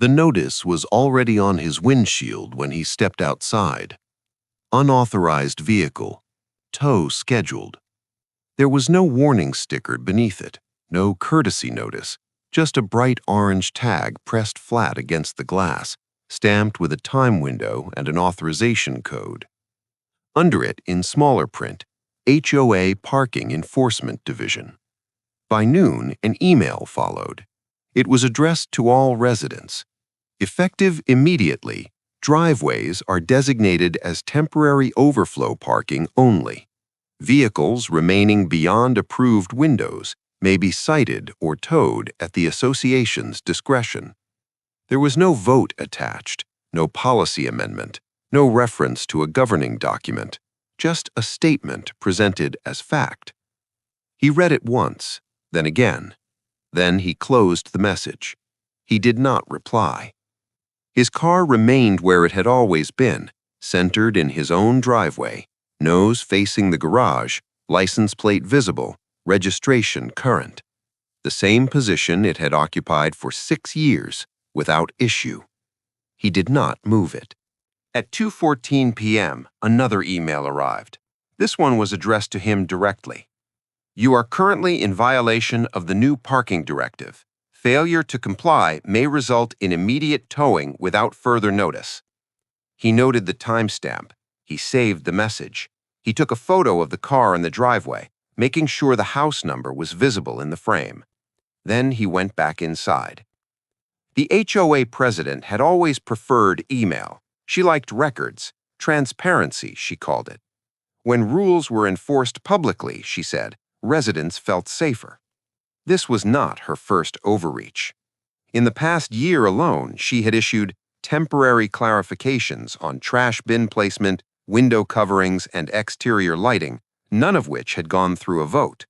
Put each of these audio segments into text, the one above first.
The notice was already on his windshield when he stepped outside. Unauthorized vehicle. Tow scheduled. There was no warning sticker beneath it, no courtesy notice, just a bright orange tag pressed flat against the glass, stamped with a time window and an authorization code. Under it, in smaller print, HOA Parking Enforcement Division. By noon, an email followed. It was addressed to all residents. Effective immediately, driveways are designated as temporary overflow parking only. Vehicles remaining beyond approved windows may be cited or towed at the association's discretion. There was no vote attached, no policy amendment, no reference to a governing document, just a statement presented as fact. He read it once, then again. Then he closed the message. He did not reply. His car remained where it had always been, centered in his own driveway, nose facing the garage, license plate visible, registration current. The same position it had occupied for 6 years, without issue. He did not move it. At 2:14 p.m., another email arrived. This one was addressed to him directly. You are currently in violation of the new parking directive. Failure to comply may result in immediate towing without further notice. He noted the timestamp. He saved the message. He took a photo of the car in the driveway, making sure the house number was visible in the frame. Then he went back inside. The HOA president had always preferred email. She liked records. Transparency, she called it. When rules were enforced publicly, she said, residents felt safer. This was not her first overreach. In the past year alone, she had issued temporary clarifications on trash bin placement, window coverings, and exterior lighting, none of which had gone through a vote.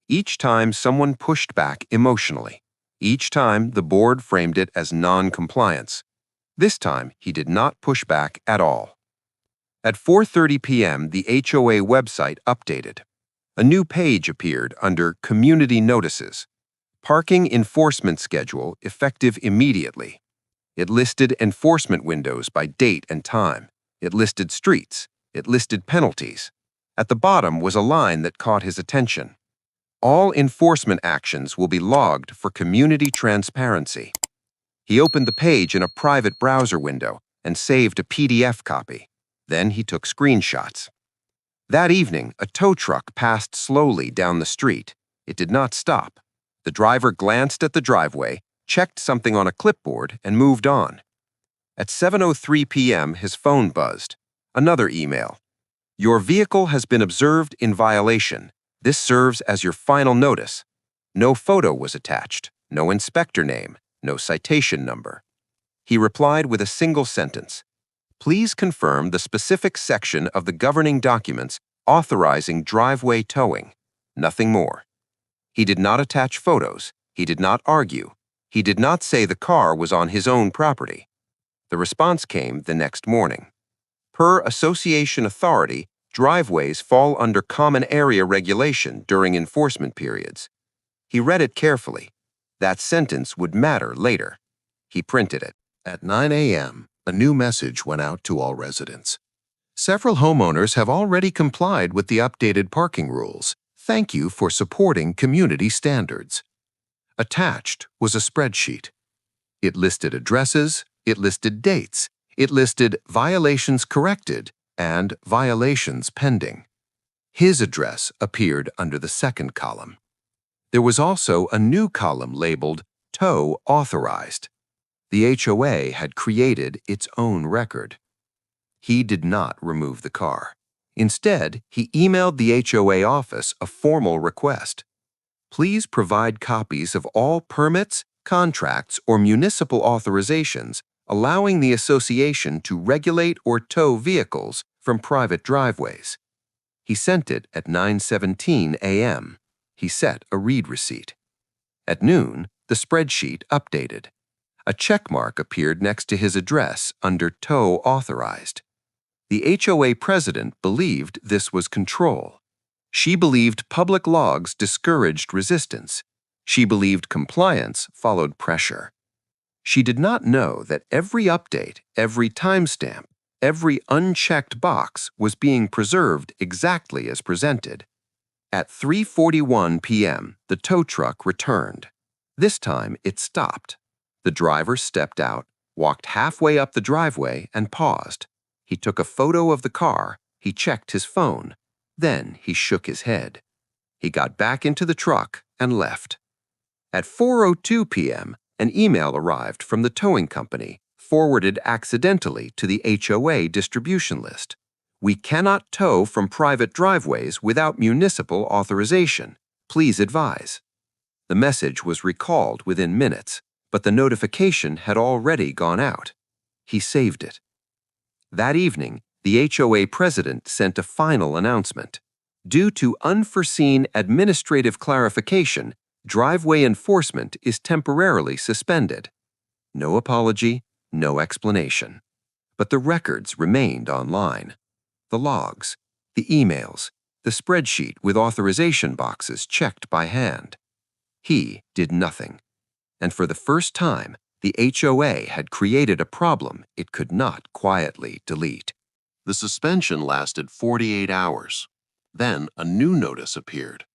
Each time someone pushed back emotionally. Each time the board framed it as non-compliance. This time he did not push back at all. At 4:30 p.m., the HOA website updated. A new page appeared under Community Notices. Parking Enforcement Schedule effective immediately. It listed enforcement windows by date and time. It listed streets. It listed penalties. At the bottom was a line that caught his attention. All enforcement actions will be logged for community transparency. He opened the page in a private browser window and saved a PDF copy. Then he took screenshots. That evening, a tow truck passed slowly down the street. It did not stop. The driver glanced at the driveway, checked something on a clipboard, and moved on. At 7:03 p.m., his phone buzzed. Another email. Your vehicle has been observed in violation. This serves as your final notice. No photo was attached, no inspector name, no citation number. He replied with a single sentence. Please confirm the specific section of the governing documents authorizing driveway towing. Nothing more. He did not attach photos. He did not argue. He did not say the car was on his own property. The response came the next morning. Per association authority, driveways fall under common area regulation during enforcement periods. He read it carefully. That sentence would matter later. He printed it. At 9 a.m., a new message went out to all residents. Several homeowners have already complied with the updated parking rules. Thank you for supporting community standards. Attached was a spreadsheet. It listed addresses, it listed dates, it listed violations corrected and violations pending. His address appeared under the second column. There was also a new column labeled Tow Authorized. The HOA had created its own record. He did not remove the car. Instead, he emailed the HOA office a formal request. Please provide copies of all permits, contracts, or municipal authorizations allowing the association to regulate or tow vehicles from private driveways. He sent it at 9:17 a.m. He set a read receipt. At noon, the spreadsheet updated. A checkmark appeared next to his address under Tow Authorized. The HOA president believed this was control. She believed public logs discouraged resistance. She believed compliance followed pressure. She did not know that every update, every timestamp, every unchecked box was being preserved exactly as presented. At 3:41 p.m., the tow truck returned. This time, it stopped. The driver stepped out, walked halfway up the driveway, and paused. He took a photo of the car. He checked his phone. Then he shook his head. He got back into the truck and left. At 4:02 p.m., an email arrived from the towing company, forwarded accidentally to the HOA distribution list. We cannot tow from private driveways without municipal authorization. Please advise. The message was recalled within minutes, but the notification had already gone out. He saved it. That evening, the HOA president sent a final announcement. Due to unforeseen administrative clarification, driveway enforcement is temporarily suspended. No apology, no explanation. But the records remained online. The logs, the emails, the spreadsheet with authorization boxes checked by hand. He did nothing. And for the first time, the HOA had created a problem it could not quietly delete. The suspension lasted 48 hours. Then a new notice appeared.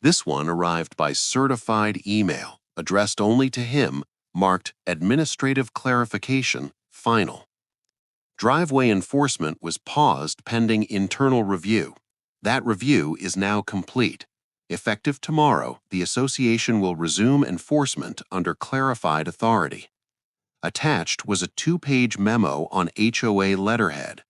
This one arrived by certified email, addressed only to him, marked Administrative Clarification, Final. Driveway enforcement was paused pending internal review. That review is now complete. Effective tomorrow, the association will resume enforcement under clarified authority. Attached was a 2-page memo on HOA letterhead.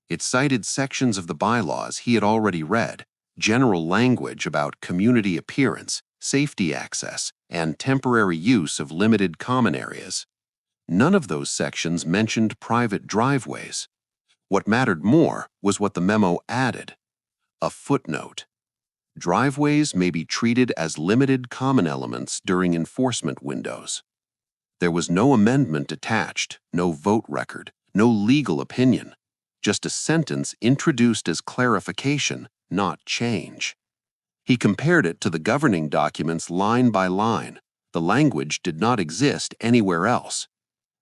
It cited sections of the bylaws he had already read, general language about community appearance, safety access, and temporary use of limited common areas. None of those sections mentioned private driveways. What mattered more was what the memo added. A footnote. Driveways may be treated as limited common elements during enforcement windows. There was no amendment attached, no vote record, no legal opinion, just a sentence introduced as clarification, not change. He compared it to the governing documents line by line. The language did not exist anywhere else.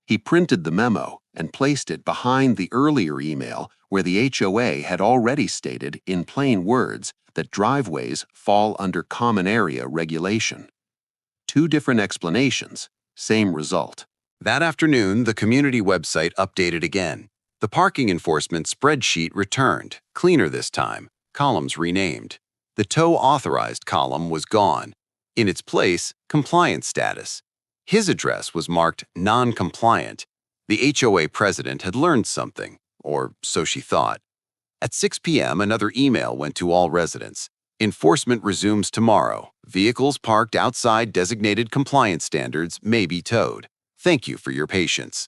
He printed the memo and placed it behind the earlier email where the HOA had already stated in plain words that driveways fall under common area regulation. 2 different explanations, same result. That afternoon, the community website updated again. The parking enforcement spreadsheet returned, cleaner this time, columns renamed. The tow authorized column was gone. In its place, compliance status. His address was marked non-compliant. The HOA president had learned something, or so she thought. At 6 p.m., another email went to all residents. Enforcement resumes tomorrow. Vehicles parked outside designated compliance standards may be towed. Thank you for your patience.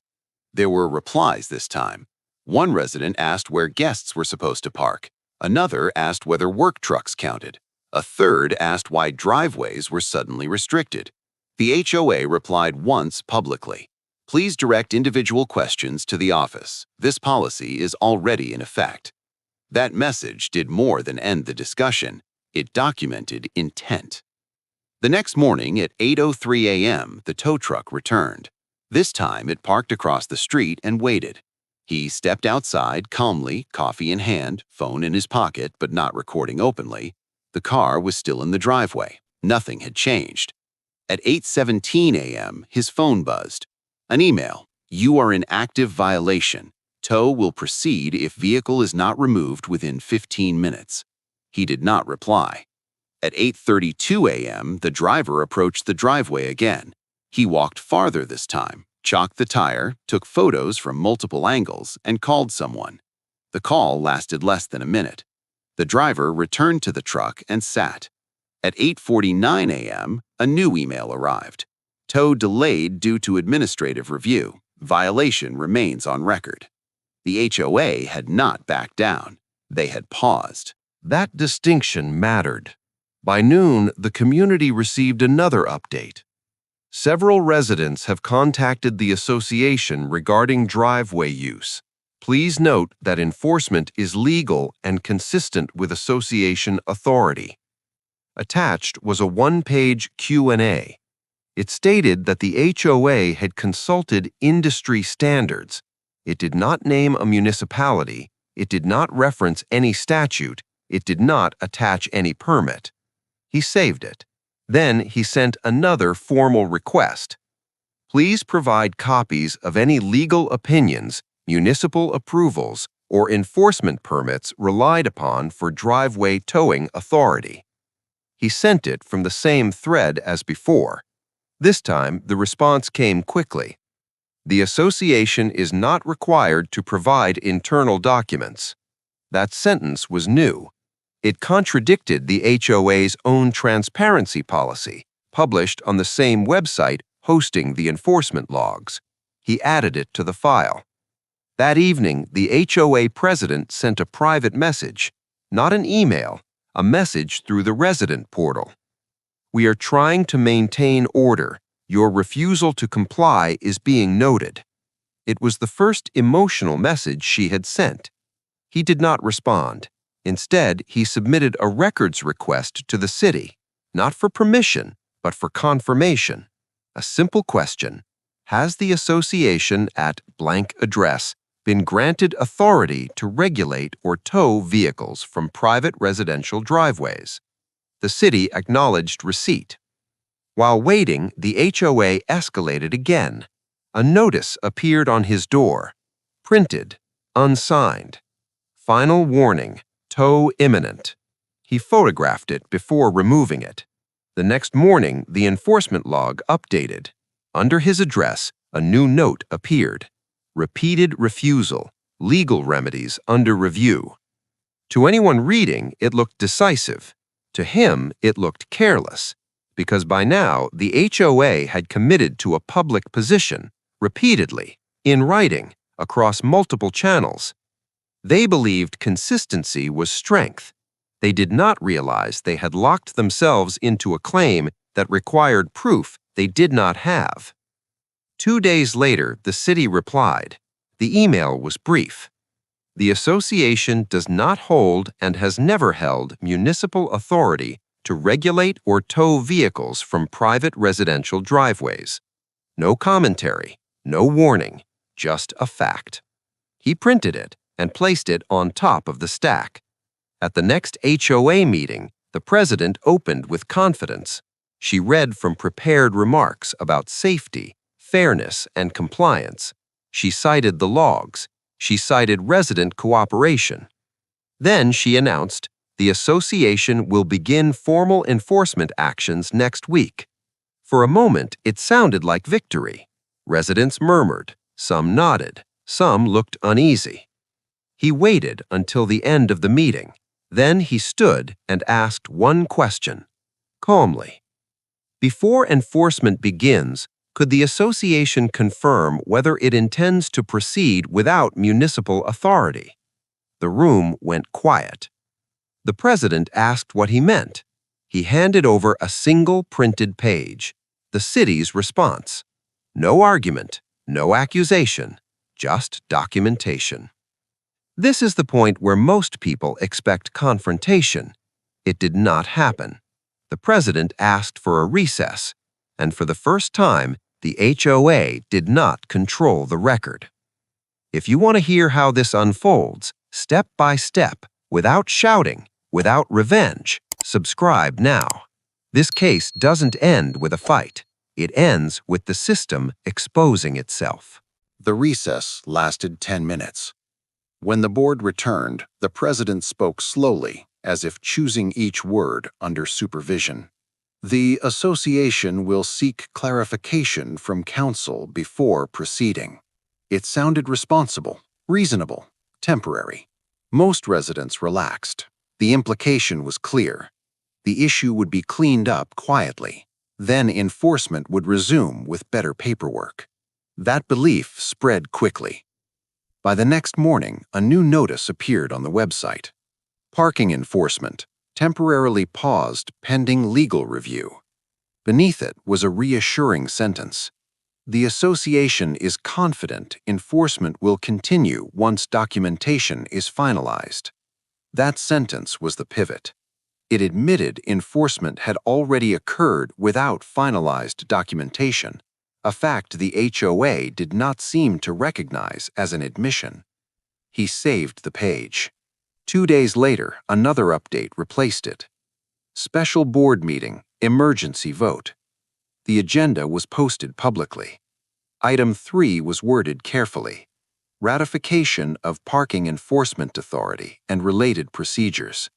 There were replies this time. One resident asked where guests were supposed to park. Another asked whether work trucks counted. A third asked why driveways were suddenly restricted. The HOA replied once publicly. Please direct individual questions to the office. This policy is already in effect. That message did more than end the discussion. It documented intent. The next morning at 8:03 a.m., the tow truck returned. This time it parked across the street and waited. He stepped outside calmly, coffee in hand, phone in his pocket but not recording openly. The car was still in the driveway. Nothing had changed. At 8:17 a.m., his phone buzzed. An email. You are in active violation. Tow will proceed if vehicle is not removed within 15 minutes. He did not reply. At 8:32 a.m., the driver approached the driveway again. He walked farther this time, chalked the tire, took photos from multiple angles, and called someone. The call lasted less than a minute. The driver returned to the truck and sat. At 8:49 a.m., a new email arrived. Tow delayed due to administrative review. Violation remains on record. The HOA had not backed down. They had paused. That distinction mattered. By noon, the community received another update. Several residents have contacted the association regarding driveway use. Please note that enforcement is legal and consistent with association authority. Attached was a 1-page Q&A. It stated that the HOA had consulted industry standards. It did not name a municipality. It did not reference any statute. It did not attach any permit. He saved it. Then he sent another formal request. Please provide copies of any legal opinions, municipal approvals, or enforcement permits relied upon for driveway towing authority. He sent it from the same thread as before. This time, the response came quickly. The association is not required to provide internal documents. That sentence was new. It contradicted the HOA's own transparency policy, published on the same website hosting the enforcement logs. He added it to the file. That evening, the HOA president sent a private message, not an email, a message through the resident portal. We are trying to maintain order. Your refusal to comply is being noted. It was the first emotional message she had sent. He did not respond. Instead, he submitted a records request to the city, not for permission, but for confirmation. A simple question: has the association at blank address been granted authority to regulate or tow vehicles from private residential driveways? The city acknowledged receipt. While waiting, the HOA escalated again. A notice appeared on his door, printed, unsigned. Final warning, tow imminent. He photographed it before removing it. The next morning, the enforcement log updated. Under his address, a new note appeared. Repeated refusal, legal remedies under review. To anyone reading, it looked decisive. To him, it looked careless, because by now the HOA had committed to a public position, repeatedly, in writing, across multiple channels. They believed consistency was strength. They did not realize they had locked themselves into a claim that required proof they did not have. 2 days later, the city replied. The email was brief. The association does not hold and has never held municipal authority to regulate or tow vehicles from private residential driveways. No commentary, no warning, just a fact. He printed it and placed it on top of the stack. At the next HOA meeting, the president opened with confidence. She read from prepared remarks about safety, fairness, and compliance. She cited the logs. She cited resident cooperation. Then she announced, the association will begin formal enforcement actions next week. For a moment, it sounded like victory. Residents murmured, some nodded, some looked uneasy. He waited until the end of the meeting. Then he stood and asked one question, calmly. Before enforcement begins, could the association confirm whether it intends to proceed without municipal authority? The room went quiet. The president asked what he meant. He handed over a single printed page, the city's response. No argument, no accusation, just documentation. This is the point where most people expect confrontation. It did not happen. The president asked for a recess, and for the first time, the HOA did not control the record. If you want to hear how this unfolds, step by step, without shouting, without revenge, subscribe now. This case doesn't end with a fight. It ends with the system exposing itself. The recess lasted 10 minutes. When the board returned, the president spoke slowly, as if choosing each word under supervision. The association will seek clarification from council before proceeding. It sounded responsible, reasonable, temporary. Most residents relaxed. The implication was clear. The issue would be cleaned up quietly. Then enforcement would resume with better paperwork. That belief spread quickly. By the next morning, a new notice appeared on the website. Parking enforcement, temporarily paused pending legal review. Beneath it was a reassuring sentence. The association is confident enforcement will continue once documentation is finalized. That sentence was the pivot. It admitted enforcement had already occurred without finalized documentation, a fact the HOA did not seem to recognize as an admission. He saved the page. 2 days later, another update replaced it. Special board meeting, emergency vote. The agenda was posted publicly. Item 3 was worded carefully. Ratification of Parking Enforcement Authority and related procedures.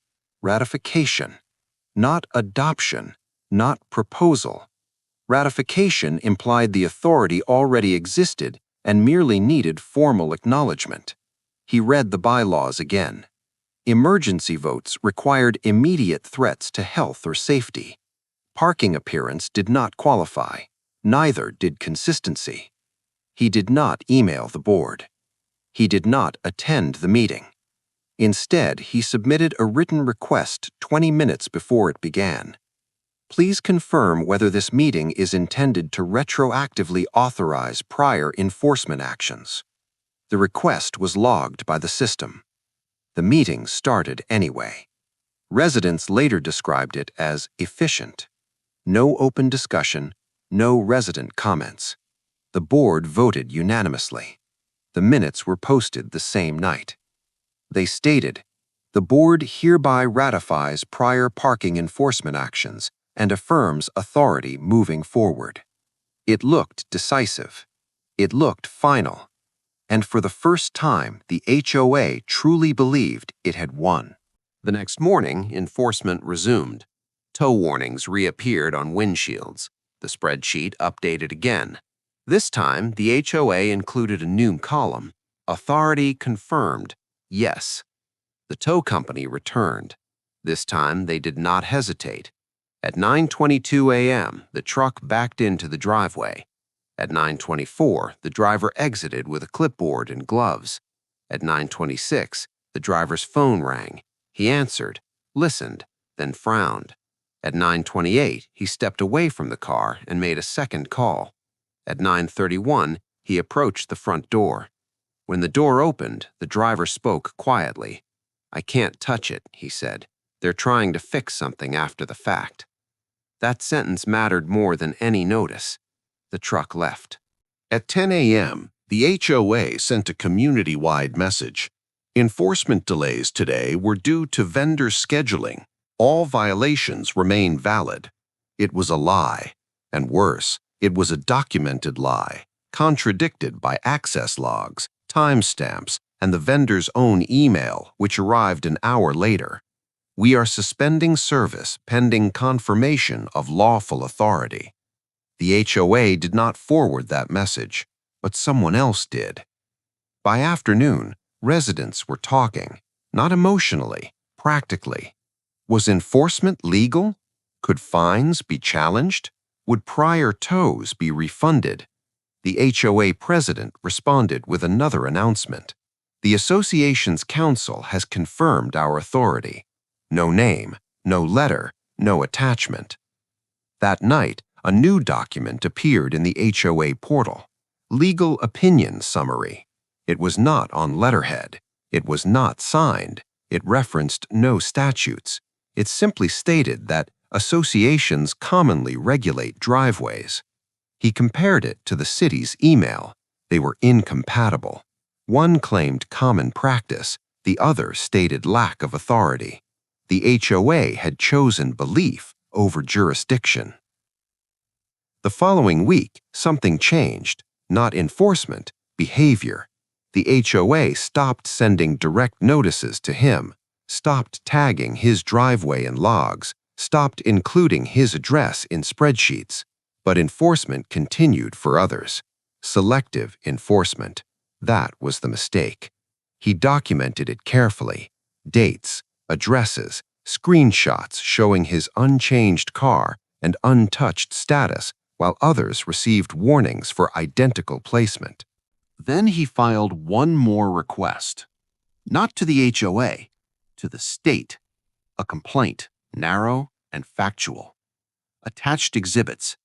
Ratification, not adoption, not proposal. Ratification implied the authority already existed and merely needed formal acknowledgement. He read the bylaws again. Emergency votes required immediate threats to health or safety. Parking appearance did not qualify. Neither did consistency. He did not email the board. He did not attend the meeting. Instead, he submitted a written request 20 minutes before it began. Please confirm whether this meeting is intended to retroactively authorize prior enforcement actions. The request was logged by the system. The meeting started anyway. Residents later described it as efficient. No open discussion, no resident comments. The board voted unanimously. The minutes were posted the same night. They stated, "The board hereby ratifies prior parking enforcement actions and affirms authority moving forward." It looked decisive. It looked final. And for the first time, the HOA truly believed it had won. The next morning, enforcement resumed. Tow warnings reappeared on windshields. The spreadsheet updated again. This time, the HOA included a new column. Authority confirmed. Yes. The tow company returned. This time, they did not hesitate. At 9:22 a.m., the truck backed into the driveway. At 9:24, the driver exited with a clipboard and gloves. At 9:26, the driver's phone rang. He answered, listened, then frowned. At 9:28, he stepped away from the car and made a second call. At 9:31, he approached the front door. When the door opened, the driver spoke quietly. "I can't touch it," he said. "They're trying to fix something after the fact." That sentence mattered more than any notice. The truck left. At 10 a.m., the HOA sent a community-wide message. Enforcement delays today were due to vendor scheduling. All violations remain valid. It was a lie, and worse, it was a documented lie, contradicted by access logs, timestamps, and the vendor's own email, which arrived an hour later. "We are suspending service pending confirmation of lawful authority." The HOA did not forward that message, but someone else did. By afternoon, residents were talking, not emotionally, practically. Was enforcement legal? Could fines be challenged? Would prior tows be refunded? The HOA president responded with another announcement. "The association's council has confirmed our authority." No name, no letter, no attachment. That night, a new document appeared in the HOA portal. Legal Opinion Summary. It was not on letterhead. It was not signed. It referenced no statutes. It simply stated that associations commonly regulate driveways. He compared it to the city's email. They were incompatible. One claimed common practice. The other stated lack of authority. The HOA had chosen belief over jurisdiction. The following week, something changed, not enforcement, behavior. The HOA stopped sending direct notices to him, stopped tagging his driveway in logs, stopped including his address in spreadsheets. But enforcement continued for others. Selective enforcement. That was the mistake. He documented it carefully. Dates, addresses, screenshots showing his unchanged car and untouched status, while others received warnings for identical placement. Then he filed one more request. Not to the HOA, to the state. A complaint, narrow and factual. Attached exhibits,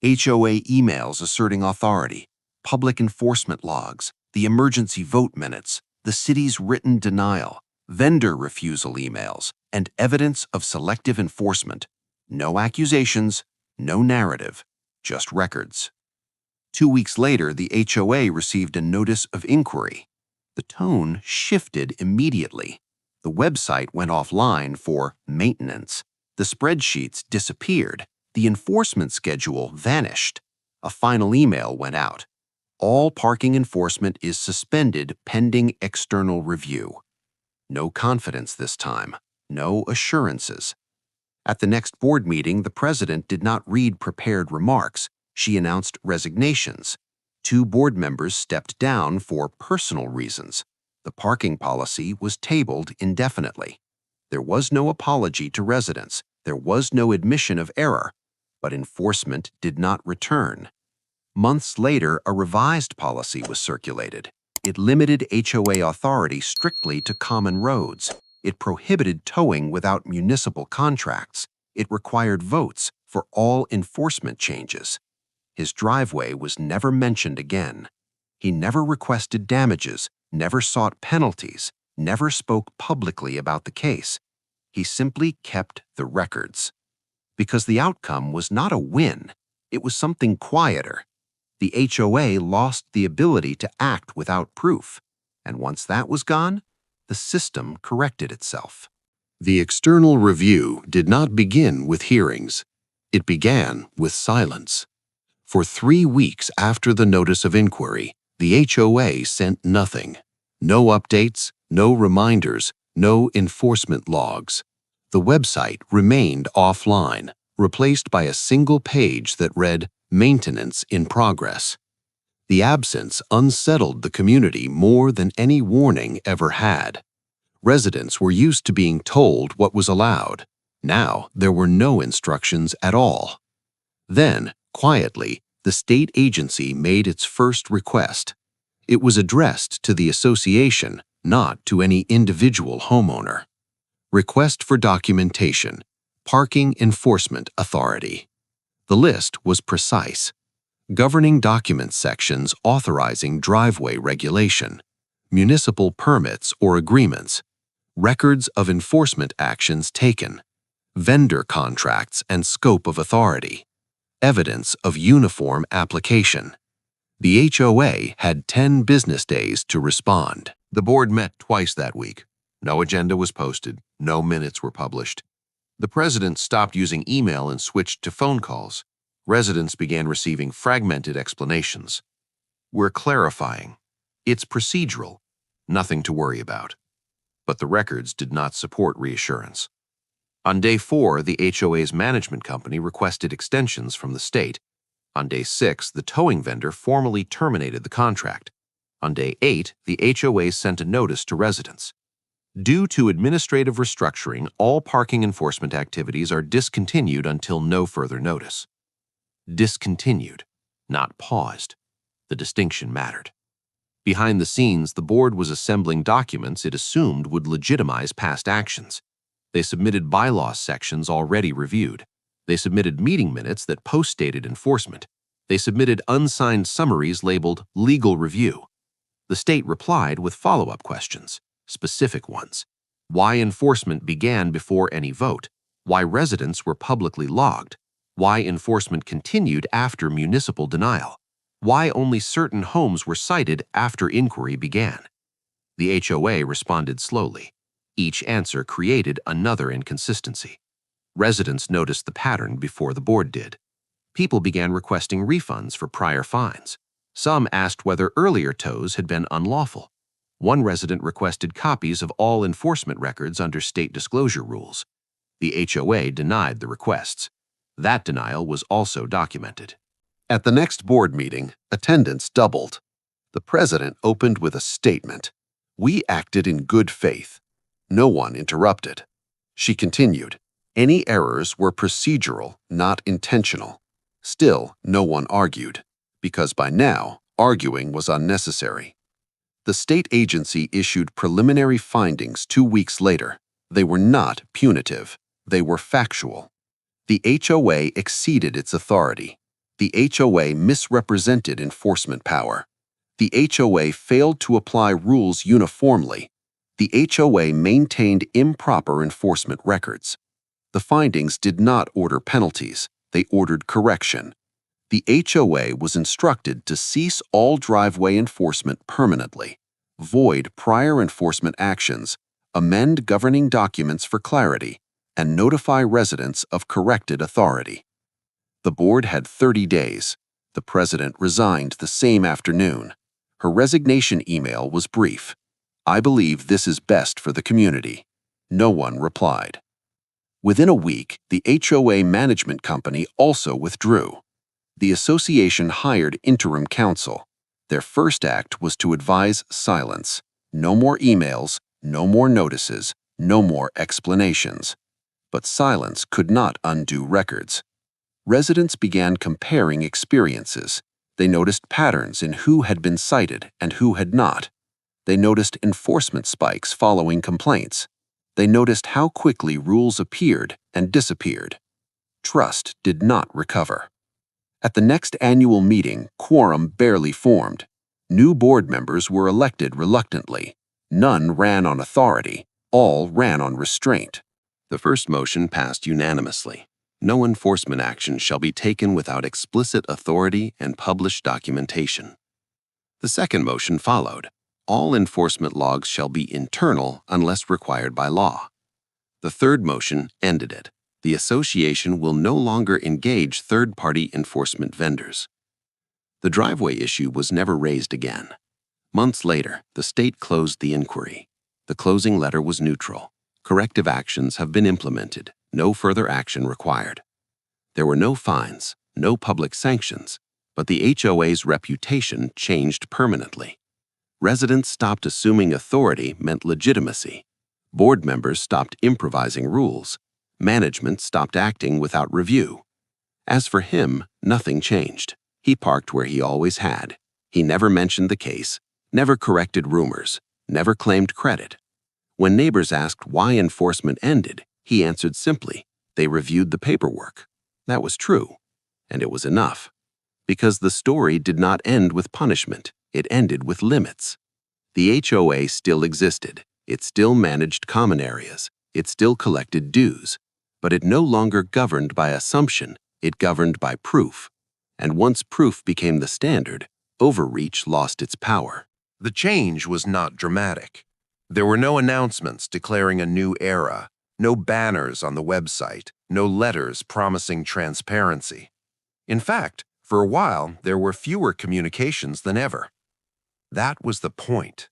HOA emails asserting authority, public enforcement logs, the emergency vote minutes, the city's written denial, vendor refusal emails, and evidence of selective enforcement. No accusations, no narrative, just records. 2 weeks later, the HOA received a notice of inquiry. The tone shifted immediately. The website went offline for maintenance. The spreadsheets disappeared. The enforcement schedule vanished. A final email went out. All parking enforcement is suspended pending external review. No confidence this time. No assurances. At the next board meeting, the president did not read prepared remarks. She announced resignations. 2 board members stepped down for personal reasons. The parking policy was tabled indefinitely. There was no apology to residents. There was no admission of error. But enforcement did not return. Months later, a revised policy was circulated. It limited HOA authority strictly to common roads. It prohibited towing without municipal contracts. It required votes for all enforcement changes. His driveway was never mentioned again. He never requested damages, never sought penalties, never spoke publicly about the case. He simply kept the records. Because the outcome was not a win, it was something quieter. The HOA lost the ability to act without proof, and once that was gone, the system corrected itself. The external review did not begin with hearings. It began with silence. For 3 weeks after the notice of inquiry, the HOA sent nothing. No updates, no reminders, no enforcement logs. The website remained offline, replaced by a single page that read, "Maintenance in progress." The absence unsettled the community more than any warning ever had. Residents were used to being told what was allowed. Now there were no instructions at all. Then, quietly, the state agency made its first request. It was addressed to the association, not to any individual homeowner. Request for documentation, Parking Enforcement Authority. The list was precise. Governing documents sections authorizing driveway regulation, municipal permits or agreements, records of enforcement actions taken, vendor contracts and scope of authority, evidence of uniform application. The HOA had 10 business days to respond. The board met twice that week. No agenda was posted. No minutes were published. The president stopped using email and switched to phone calls. Residents began receiving fragmented explanations. "We're clarifying. It's procedural. Nothing to worry about." But the records did not support reassurance. On day 4, the HOA's management company requested extensions from the state. On day 6, the towing vendor formally terminated the contract. On day 8, the HOA sent a notice to residents. Due to administrative restructuring, all parking enforcement activities are discontinued until no further notice. Discontinued, not paused. The distinction mattered. Behind the scenes, the board was assembling documents it assumed would legitimize past actions. They submitted bylaw sections already reviewed. They submitted meeting minutes that post-dated enforcement. They submitted unsigned summaries labeled legal review. The state replied with follow-up questions, specific ones. Why enforcement began before any vote? Why residents were publicly logged? Why enforcement continued after municipal denial? Why only certain homes were cited after inquiry began? The HOA responded slowly. Each answer created another inconsistency. Residents noticed the pattern before the board did. People began requesting refunds for prior fines. Some asked whether earlier tows had been unlawful. One resident requested copies of all enforcement records under state disclosure rules. The HOA denied the requests. That denial was also documented. At the next board meeting, attendance doubled. The president opened with a statement. "We acted in good faith." No one interrupted. She continued. Any errors were procedural, not intentional. Still, no one argued, because by now, arguing was unnecessary. The state agency issued preliminary findings 2 weeks later. They were not punitive. They were factual. The HOA exceeded its authority. The HOA misrepresented enforcement power. The HOA failed to apply rules uniformly. The HOA maintained improper enforcement records. The findings did not order penalties, they ordered correction. The HOA was instructed to cease all driveway enforcement permanently, void prior enforcement actions, amend governing documents for clarity, and notify residents of corrected authority. The board had 30 days. The president resigned the same afternoon. Her resignation email was brief. "I believe this is best for the community." No one replied. Within a week, the HOA management company also withdrew. The association hired interim counsel. Their first act was to advise silence. No more emails, no more notices, no more explanations. But silence could not undo records. Residents began comparing experiences. They noticed patterns in who had been cited and who had not. They noticed enforcement spikes following complaints. They noticed how quickly rules appeared and disappeared. Trust did not recover. At the next annual meeting, quorum barely formed. New board members were elected reluctantly. None ran on authority. All ran on restraint. The first motion passed unanimously. No enforcement action shall be taken without explicit authority and published documentation. The second motion followed. All enforcement logs shall be internal unless required by law. The third motion ended it. The association will no longer engage third-party enforcement vendors. The driveway issue was never raised again. Months later, the state closed the inquiry. The closing letter was neutral. Corrective actions have been implemented. No further action required. There were no fines, no public sanctions, but the HOA's reputation changed permanently. Residents stopped assuming authority meant legitimacy. Board members stopped improvising rules. Management stopped acting without review. As for him, nothing changed. He parked where he always had. He never mentioned the case, never corrected rumors, never claimed credit. When neighbors asked why enforcement ended, he answered simply, "They reviewed the paperwork." That was true, and it was enough. Because the story did not end with punishment, it ended with limits. The HOA still existed. It still managed common areas. It still collected dues. But it no longer governed by assumption, it governed by proof. And once proof became the standard, overreach lost its power. The change was not dramatic. There were no announcements declaring a new era, no banners on the website, no letters promising transparency. In fact, for a while, there were fewer communications than ever. That was the point.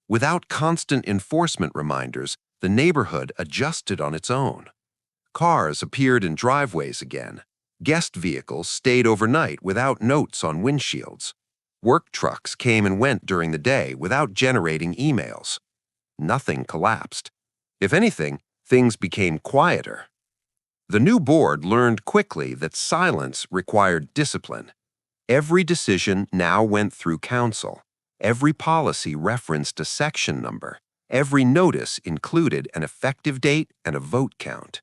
Without constant enforcement reminders, the neighborhood adjusted on its own. Cars appeared in driveways again. Guest vehicles stayed overnight without notes on windshields. Work trucks came and went during the day without generating emails. Nothing collapsed. If anything, things became quieter. The new board learned quickly that silence required discipline. Every decision now went through council. Every policy referenced a section number. Every notice included an effective date and a vote count.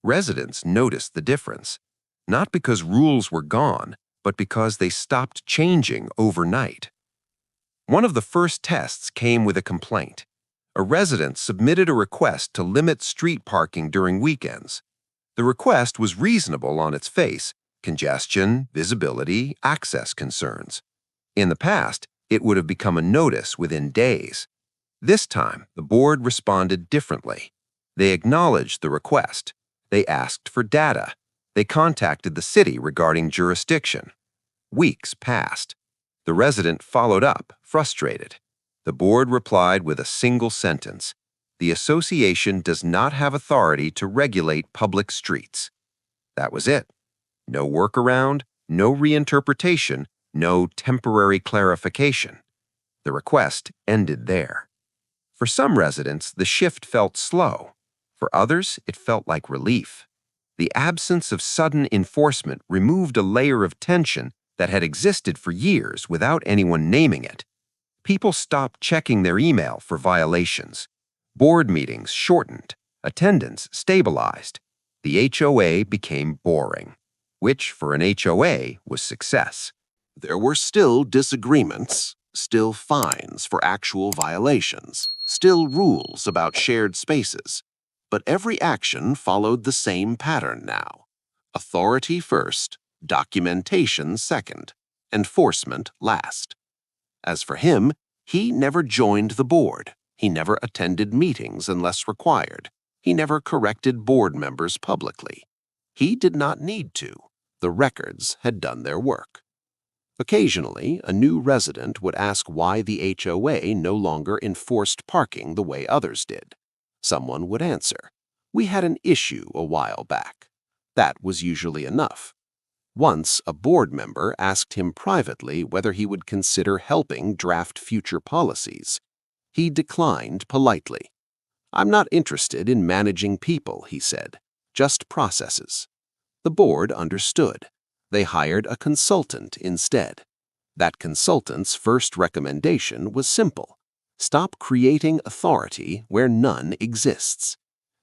Residents noticed the difference, not because rules were gone, but because they stopped changing overnight. One of the first tests came with a complaint. A resident submitted a request to limit street parking during weekends. The request was reasonable on its face: congestion, visibility, access concerns. In the past, it would have become a notice within days. This time, the board responded differently. They acknowledged the request. They asked for data. They contacted the city regarding jurisdiction. Weeks passed. The resident followed up, frustrated. The board replied with a single sentence: "The association does not have authority to regulate public streets." That was it. No workaround, no reinterpretation, no temporary clarification. The request ended there. For some residents, the shift felt slow. For others, it felt like relief. The absence of sudden enforcement removed a layer of tension that had existed for years without anyone naming it. People stopped checking their email for violations. Board meetings shortened. Attendance stabilized. The HOA became boring, which for an HOA was success. There were still disagreements. still fines for actual violations, still rules about shared spaces. But every action followed the same pattern now. Authority first, documentation second, enforcement last. As for him, he never joined the board. He never attended meetings unless required. He never corrected board members publicly. He did not need to. The records had done their work. Occasionally, a new resident would ask why the HOA no longer enforced parking the way others did. Someone would answer, "We had an issue a while back." That was usually enough. Once, a board member asked him privately whether he would consider helping draft future policies. He declined politely. "I'm not interested in managing people," he said, "just processes." The board understood. They hired a consultant instead. That consultant's first recommendation was simple: stop creating authority where none exists.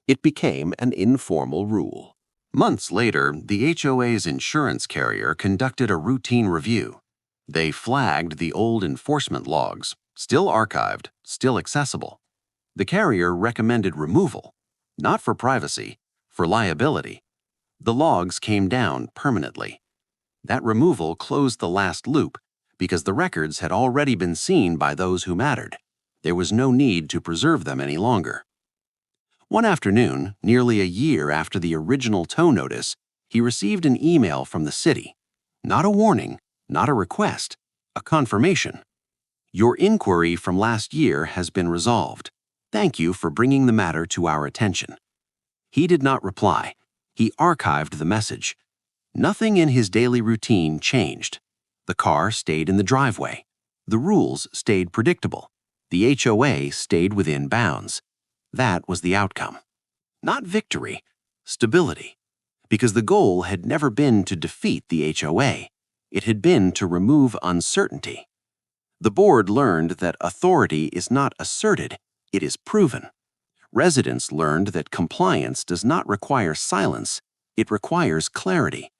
It became an informal rule. Months later, the HOA's insurance carrier conducted a routine review. They flagged the old enforcement logs, still archived, still accessible. The carrier recommended removal, not for privacy, for liability. The logs came down permanently. That removal closed the last loop because the records had already been seen by those who mattered. There was no need to preserve them any longer. One afternoon, nearly a year after the original tow notice, he received an email from the city. Not a warning, not a request, a confirmation. "Your inquiry from last year has been resolved. Thank you for bringing the matter to our attention." He did not reply. He archived the message. Nothing in his daily routine changed. The car stayed in the driveway. The rules stayed predictable. The HOA stayed within bounds. That was the outcome. Not victory, stability. Because the goal had never been to defeat the HOA. It had been to remove uncertainty. The board learned that authority is not asserted, it is proven. Residents learned that compliance does not require silence, it requires clarity.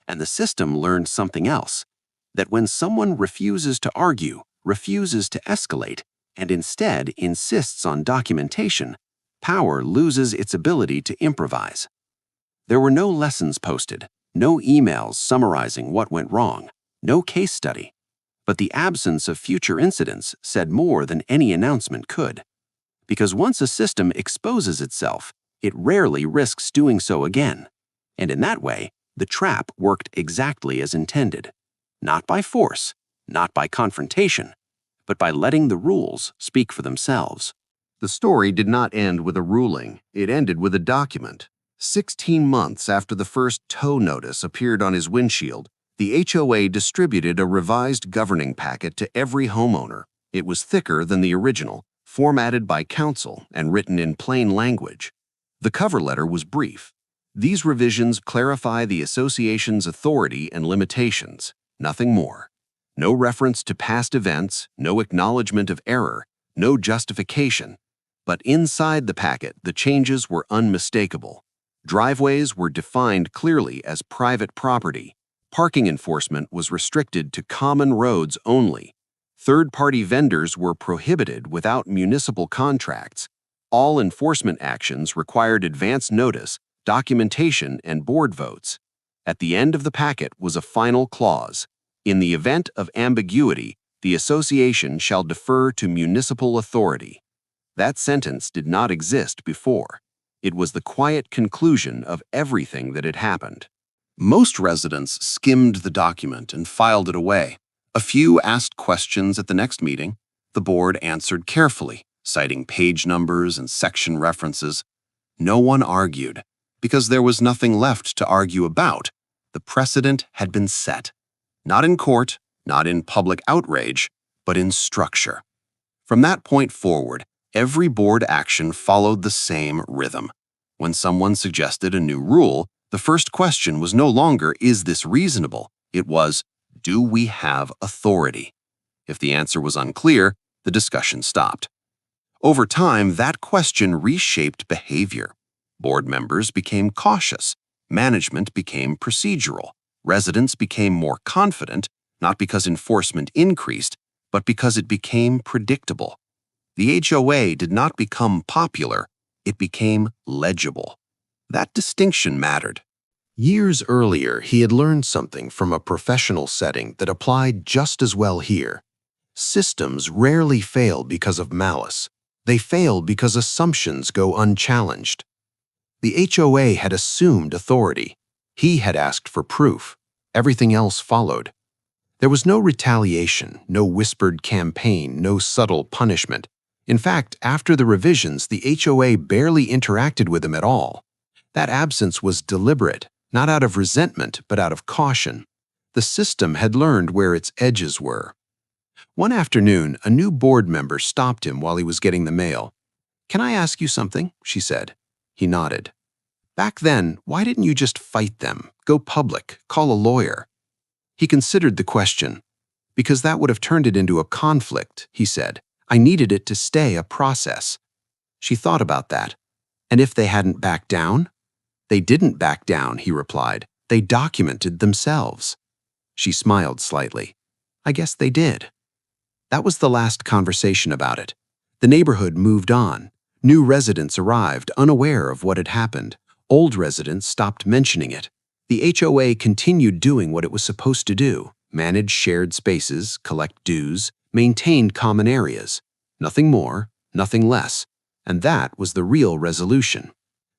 And the system learned something else, that when someone refuses to argue, refuses to escalate, and instead insists on documentation, power loses its ability to improvise. There were no lessons posted, no emails summarizing what went wrong, no case study. But the absence of future incidents said more than any announcement could. Because once a system exposes itself, it rarely risks doing so again. And in that way, the trap worked exactly as intended. Not by force, not by confrontation, but by letting the rules speak for themselves. The story did not end with a ruling. It ended with a document. 16 months after the first tow notice appeared on his windshield, the HOA distributed a revised governing packet to every homeowner. It was thicker than the original, formatted by counsel and written in plain language. The cover letter was brief. These revisions clarify the association's authority and limitations, nothing more. No reference to past events, no acknowledgement of error, no justification. But inside the packet, the changes were unmistakable. Driveways were defined clearly as private property. Parking enforcement was restricted to common roads only. Third-party vendors were prohibited without municipal contracts. All enforcement actions required advance notice, documentation, and board votes. At the end of the packet was a final clause. In the event of ambiguity, the association shall defer to municipal authority. That sentence did not exist before. It was the quiet conclusion of everything that had happened. Most residents skimmed the document and filed it away. A few asked questions at the next meeting. The board answered carefully, citing page numbers and section references. No one argued, because there was nothing left to argue about. The precedent had been set. Not in court, not in public outrage, but in structure. From that point forward, every board action followed the same rhythm. When someone suggested a new rule, the first question was no longer, "Is this reasonable?" It was, "Do we have authority?" If the answer was unclear, the discussion stopped. Over time, that question reshaped behavior. Board members became cautious. Management became procedural. Residents became more confident, not because enforcement increased, but because it became predictable. The HOA did not become popular, it became legible. That distinction mattered. Years earlier, he had learned something from a professional setting that applied just as well here. Systems rarely fail because of malice. They fail because assumptions go unchallenged. The HOA had assumed authority. He had asked for proof. Everything else followed. There was no retaliation, no whispered campaign, no subtle punishment. In fact, after the revisions, the HOA barely interacted with him at all. That absence was deliberate, not out of resentment, but out of caution. The system had learned where its edges were. One afternoon, a new board member stopped him while he was getting the mail. "Can I ask you something?" she said. He nodded. "Back then, why didn't you just fight them, go public, call a lawyer?" He considered the question. "Because that would have turned it into a conflict," he said. "I needed it to stay a process." She thought about that. "And if they hadn't backed down?" "They didn't back down," he replied. "They documented themselves." She smiled slightly. "I guess they did." That was the last conversation about it. The neighborhood moved on. New residents arrived, unaware of what had happened. Old residents stopped mentioning it. The HOA continued doing what it was supposed to do: manage shared spaces, collect dues, maintain common areas. Nothing more, nothing less. And that was the real resolution.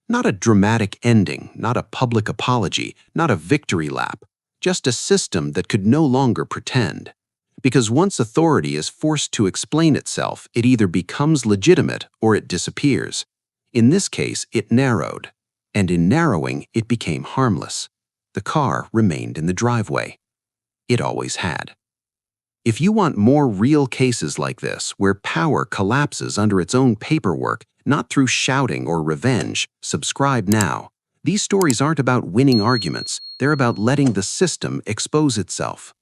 Not a dramatic ending, not a public apology, not a victory lap. Just a system that could no longer pretend. Because once authority is forced to explain itself, it either becomes legitimate or it disappears. In this case, it narrowed. And in narrowing, it became harmless. The car remained in the driveway. It always had. If you want more real cases like this, where power collapses under its own paperwork, not through shouting or revenge, subscribe now. These stories aren't about winning arguments. They're about letting the system expose itself.